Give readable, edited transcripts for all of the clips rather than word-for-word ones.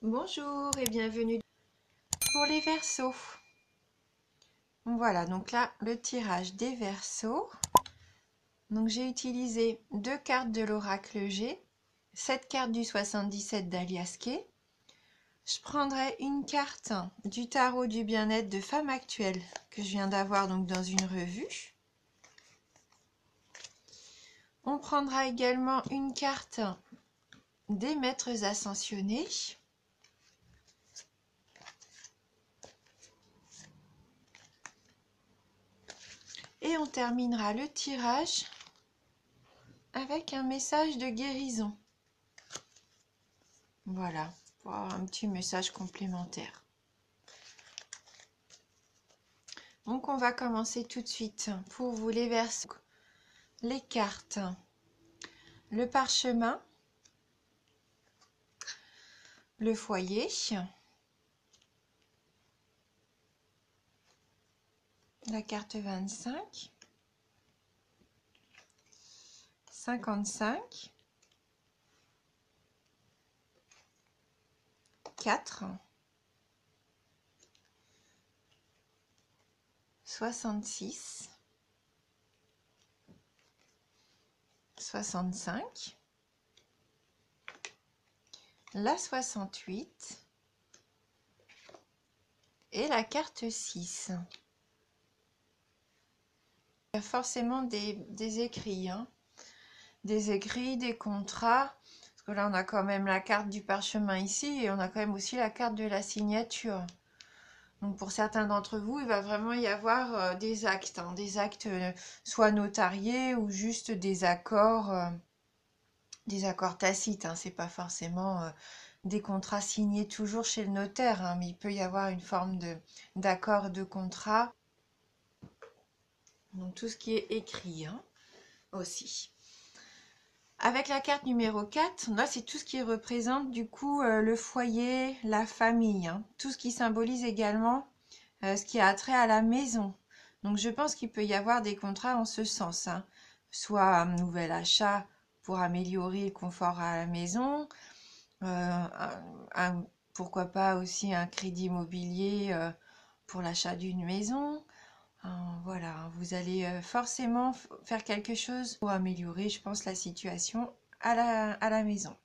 Bonjour et bienvenue pour les Verseaux. Voilà, donc là, le tirage des Verseaux. Donc j'ai utilisé 2 cartes de l'oracle G, 7 cartes du 77 d'Alias Kay. Je prendrai une carte du tarot du bien-être de Femme Actuelle que je viens d'avoir donc dans une revue. On prendra également une carte des maîtres ascensionnés. Et on terminera le tirage avec un message de guérison. Voilà, pour avoir un petit message complémentaire. Donc on va commencer tout de suite pour vous les Verseaux. Les cartes, le parchemin, le foyer, la carte 25, 55, 4, 66, 65, la 68 et la carte 6. Il y a forcément des écrits, hein. Des écrits, des contrats, parce que là on a quand même la carte du parchemin ici et on a quand même aussi la carte de la signature. Donc pour certains d'entre vous, il va vraiment y avoir des actes, hein, des actes soit notariés ou juste des accords tacites, hein. C'est pas forcément des contrats signés toujours chez le notaire, hein, mais il peut y avoir une forme d'accord, de contrat. Donc tout ce qui est écrit, hein, aussi. Avec la carte numéro 4, là c'est tout ce qui représente du coup le foyer, la famille, hein. Tout ce qui symbolise également ce qui a trait à la maison. Donc je pense qu'il peut y avoir des contrats en ce sens, hein. Soit un nouvel achat pour améliorer le confort à la maison, pourquoi pas aussi un crédit immobilier pour l'achat d'une maison. Voilà, vous allez forcément faire quelque chose pour améliorer, je pense, la situation à la maison.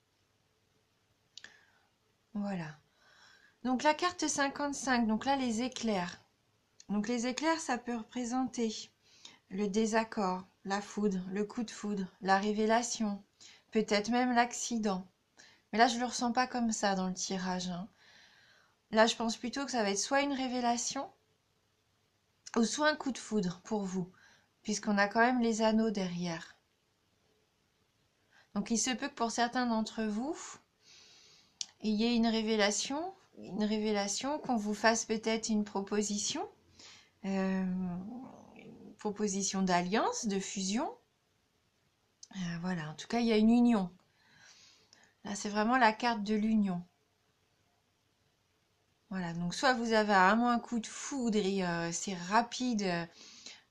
Voilà. Donc la carte 55, donc là les éclairs. Donc les éclairs, ça peut représenter le désaccord, la foudre, le coup de foudre, la révélation, peut-être même l'accident. Mais là, je ne le ressens pas comme ça dans le tirage, hein. Là, je pense plutôt que ça va être soit une révélation, ou soit un coup de foudre pour vous, puisqu'on a quand même les anneaux derrière. Donc il se peut que pour certains d'entre vous, il y ait une révélation, qu'on vous fasse peut-être une proposition d'alliance, de fusion. Voilà, en tout cas, il y a une union. Là, c'est vraiment la carte de l'union. Voilà, donc soit vous avez vraiment un coup de foudre et c'est rapide,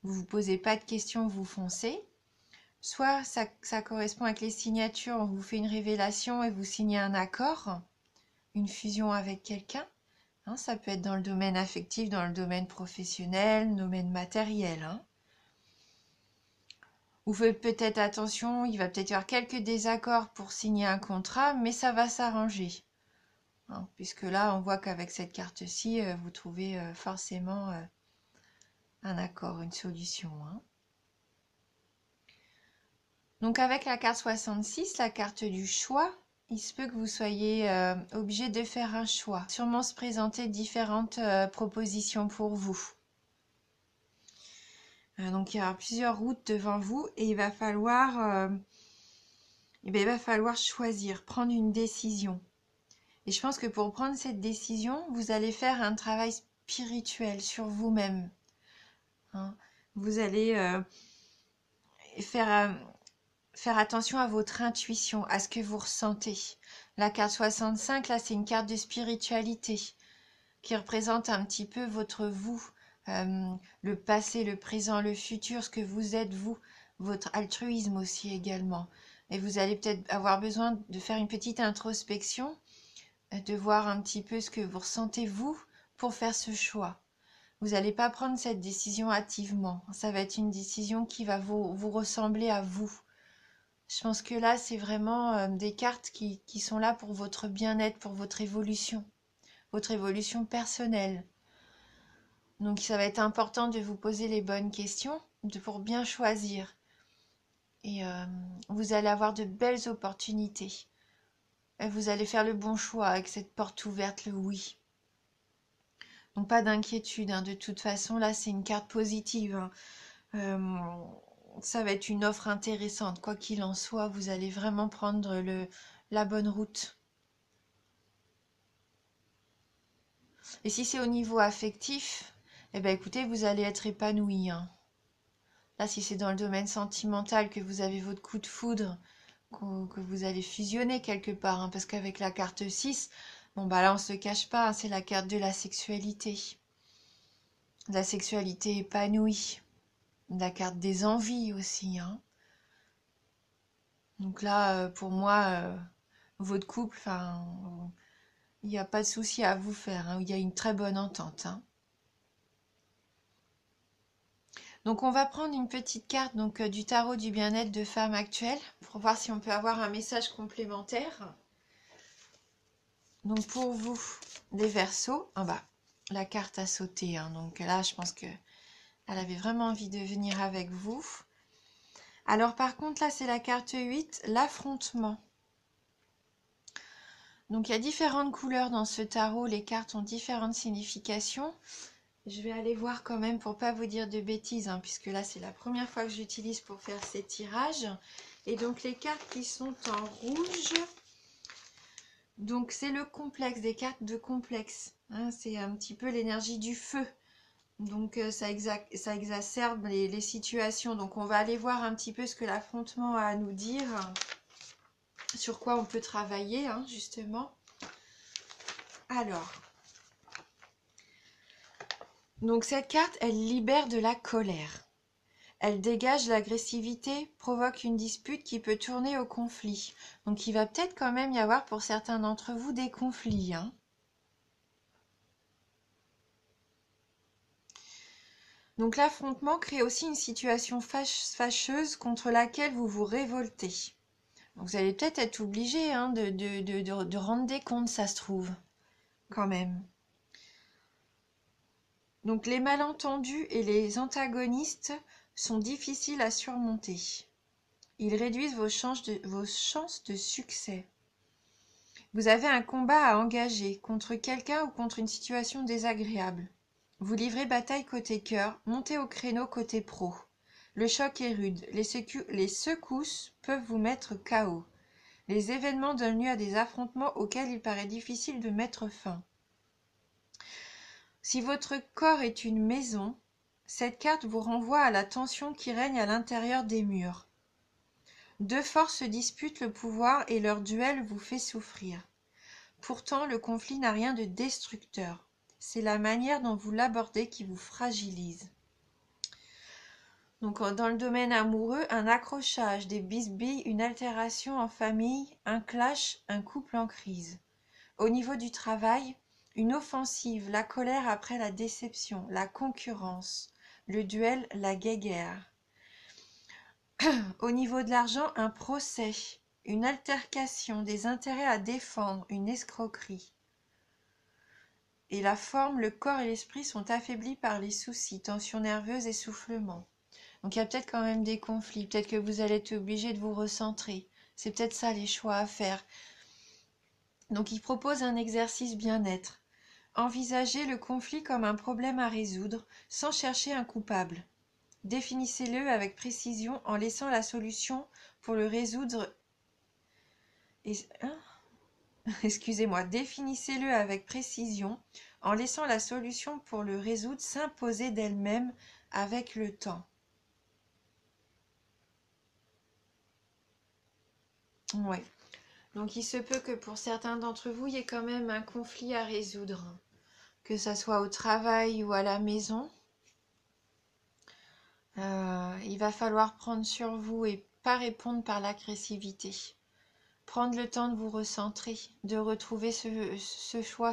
vous vous posez pas de questions, vous foncez. Soit ça correspond avec les signatures, on vous fait une révélation et vous signez un accord, une fusion avec quelqu'un. Hein, ça peut être dans le domaine affectif, dans le domaine professionnel, le domaine matériel, hein. Vous faites peut-être attention, il va peut-être y avoir quelques désaccords pour signer un contrat, mais ça va s'arranger. Hein, puisque là, on voit qu'avec cette carte-ci, vous trouvez forcément un accord, une solution, hein. Donc avec la carte 66, la carte du choix, il se peut que vous soyez obligé de faire un choix. Sûrement se présenter différentes propositions pour vous. Donc il y aura plusieurs routes devant vous et il va falloir choisir, prendre une décision. Et je pense que pour prendre cette décision, vous allez faire un travail spirituel sur vous-même, hein. Vous allez faire attention à votre intuition, à ce que vous ressentez. La carte 65, là, c'est une carte de spiritualité qui représente un petit peu votre vous, le passé, le présent, le futur, ce que vous êtes vous, votre altruisme aussi également. Et vous allez peut-être avoir besoin de faire une petite introspection de voir un petit peu ce que vous ressentez vous pour faire ce choix. Vous n'allez pas prendre cette décision hâtivement. Ça va être une décision qui va vous ressembler à vous. Je pense que là, c'est vraiment des cartes qui sont là pour votre bien-être, pour votre évolution personnelle. Donc ça va être important de vous poser les bonnes questions pour bien choisir. Et vous allez avoir de belles opportunités. Et vous allez faire le bon choix avec cette porte ouverte, le oui. Donc pas d'inquiétude, hein. De toute façon, là, c'est une carte positive, hein. Ça va être une offre intéressante. Quoi qu'il en soit, vous allez vraiment prendre la bonne route. Et si c'est au niveau affectif, eh ben écoutez, vous allez être épanoui, hein. Là, si c'est dans le domaine sentimental que vous avez votre coup de foudre, que vous allez fusionner quelque part, hein, parce qu'avec la carte 6, bon bah là on se cache pas, hein, c'est la carte de la sexualité. De la sexualité épanouie. De la carte des envies aussi, hein. Donc là, pour moi, votre couple, enfin, il n'y a pas de souci à vous faire, hein. Il y a une très bonne entente, hein. Donc on va prendre une petite carte donc, du tarot du bien-être de femme actuelle pour voir si on peut avoir un message complémentaire. Donc pour vous, les Verseaux, ah bah, la carte a sauté, hein, donc là je pense que elle avait vraiment envie de venir avec vous. Alors par contre là c'est la carte 8, l'affrontement. Donc il y a différentes couleurs dans ce tarot, les cartes ont différentes significations. Je vais aller voir quand même pour pas vous dire de bêtises, hein, puisque là c'est la première fois que j'utilise pour faire ces tirages. Et donc les cartes qui sont en rouge, donc c'est le complexe, des cartes de complexe, hein, c'est un petit peu l'énergie du feu. Donc ça exacerbe les situations. Donc on va aller voir un petit peu ce que l'affrontement a à nous dire, sur quoi on peut travailler, hein, justement. Alors, donc cette carte, elle libère de la colère. Elle dégage l'agressivité, provoque une dispute qui peut tourner au conflit. Donc il va peut-être quand même y avoir pour certains d'entre vous des conflits, hein. Donc l'affrontement crée aussi une situation fâcheuse contre laquelle vous vous révoltez. Donc vous allez peut-être être obligé, hein, de rendre des comptes, ça se trouve, quand même. Donc les malentendus et les antagonistes sont difficiles à surmonter. Ils réduisent vos chances de succès. Vous avez un combat à engager contre quelqu'un ou contre une situation désagréable. Vous livrez bataille côté cœur, montez au créneau côté pro. Le choc est rude, les secousses peuvent vous mettre KO. Les événements donnent lieu à des affrontements auxquels il paraît difficile de mettre fin. Si votre corps est une maison, cette carte vous renvoie à la tension qui règne à l'intérieur des murs. Deux forces disputent le pouvoir et leur duel vous fait souffrir. Pourtant, le conflit n'a rien de destructeur. C'est la manière dont vous l'abordez qui vous fragilise. Donc, dans le domaine amoureux, un accrochage, des bisbilles, une altération en famille, un clash, un couple en crise. Au niveau du travail, une offensive, la colère après la déception, la concurrence, le duel, la guéguerre. Au niveau de l'argent, un procès, une altercation, des intérêts à défendre, une escroquerie. Et la forme, le corps et l'esprit sont affaiblis par les soucis, tensions nerveuses, essoufflement. Donc il y a peut-être quand même des conflits, peut-être que vous allez être obligé de vous recentrer. C'est peut-être ça les choix à faire. Donc il propose un exercice bien-être. Envisagez le conflit comme un problème à résoudre, sans chercher un coupable. Définissez-le avec précision en laissant la solution pour le résoudre. Excusez-moi, définissez-le avec précision en laissant la solution pour le résoudre s'imposer d'elle-même avec le temps. Oui. Donc il se peut que pour certains d'entre vous, il y ait quand même un conflit à résoudre, que ça soit au travail ou à la maison. Il va falloir prendre sur vous et pas répondre par l'agressivité. prendre le temps de vous recentrer, de retrouver ce choix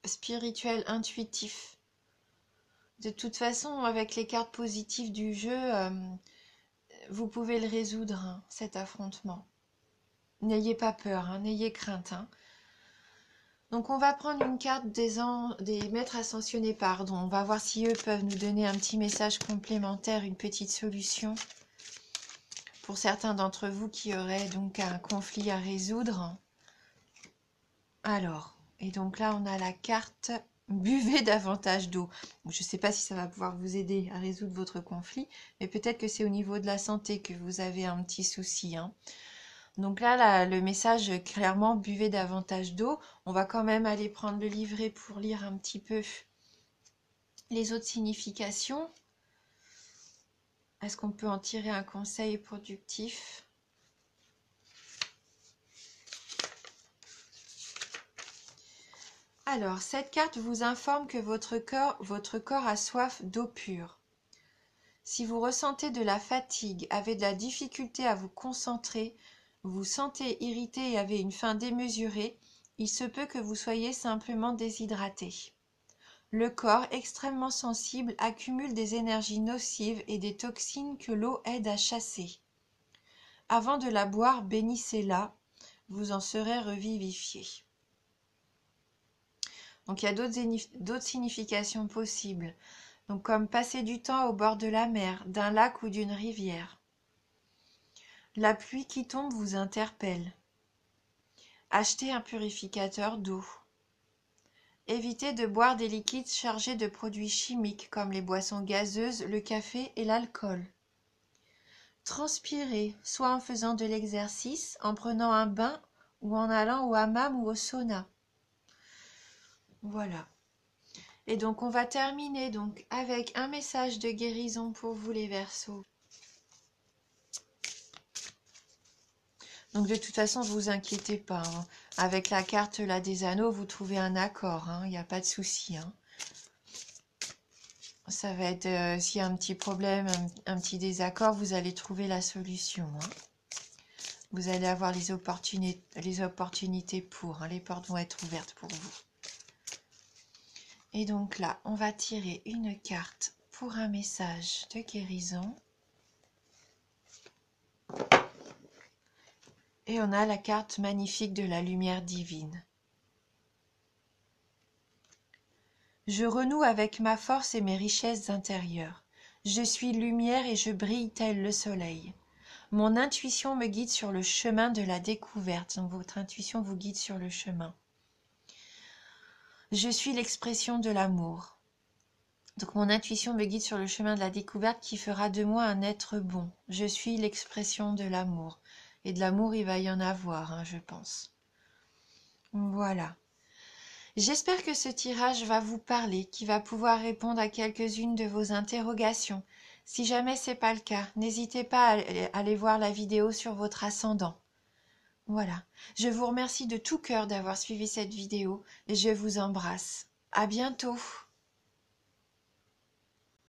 spirituel, intuitif. De toute façon, avec les cartes positives du jeu, vous pouvez le résoudre, hein, cet affrontement. N'ayez pas peur, hein, n'ayez crainte. Hein. Donc on va prendre une carte des maîtres ascensionnés, pardon. On va voir si eux peuvent nous donner un petit message complémentaire, une petite solution. Pour certains d'entre vous qui auraient donc un conflit à résoudre. Alors, et donc là on a la carte « Buvez davantage d'eau ». Je ne sais pas si ça va pouvoir vous aider à résoudre votre conflit, mais peut-être que c'est au niveau de la santé que vous avez un petit souci. Hein. Donc là, le message, clairement, buvez davantage d'eau. On va quand même aller prendre le livret pour lire un petit peu les autres significations. Est-ce qu'on peut en tirer un conseil productif? Alors, cette carte vous informe que votre corps a soif d'eau pure. Si vous ressentez de la fatigue, avez de la difficulté à vous concentrer, vous vous sentez irrité et avez une faim démesurée, il se peut que vous soyez simplement déshydraté. Le corps, extrêmement sensible, accumule des énergies nocives et des toxines que l'eau aide à chasser. Avant de la boire, bénissez-la, vous en serez revivifié. Donc il y a d'autres significations possibles, donc comme passer du temps au bord de la mer, d'un lac ou d'une rivière. La pluie qui tombe vous interpelle. Achetez un purificateur d'eau. Évitez de boire des liquides chargés de produits chimiques comme les boissons gazeuses, le café et l'alcool. Transpirez, soit en faisant de l'exercice, en prenant un bain ou en allant au hammam ou au sauna. Voilà. Et donc on va terminer donc avec un message de guérison pour vous les Verseaux. Donc de toute façon, ne vous inquiétez pas. Hein. Avec la carte là des anneaux, vous trouvez un accord. Il n'y a pas de souci. Hein. Ça va être, s'il y a un petit problème, un petit désaccord, vous allez trouver la solution. Hein. Vous allez avoir les opportunités pour. Hein. Les portes vont être ouvertes pour vous. Et donc là, on va tirer une carte pour un message de guérison. Et on a la carte magnifique de la lumière divine. Je renoue avec ma force et mes richesses intérieures. Je suis lumière et je brille tel le soleil. Mon intuition me guide sur le chemin de la découverte. Donc votre intuition vous guide sur le chemin. Je suis l'expression de l'amour. Donc mon intuition me guide sur le chemin de la découverte qui fera de moi un être bon. Je suis l'expression de l'amour. Et de l'amour, il va y en avoir, hein, je pense. Voilà. J'espère que ce tirage va vous parler, qu'il va pouvoir répondre à quelques-unes de vos interrogations. Si jamais ce n'est pas le cas, n'hésitez pas à aller voir la vidéo sur votre ascendant. Voilà. Je vous remercie de tout cœur d'avoir suivi cette vidéo et je vous embrasse. À bientôt.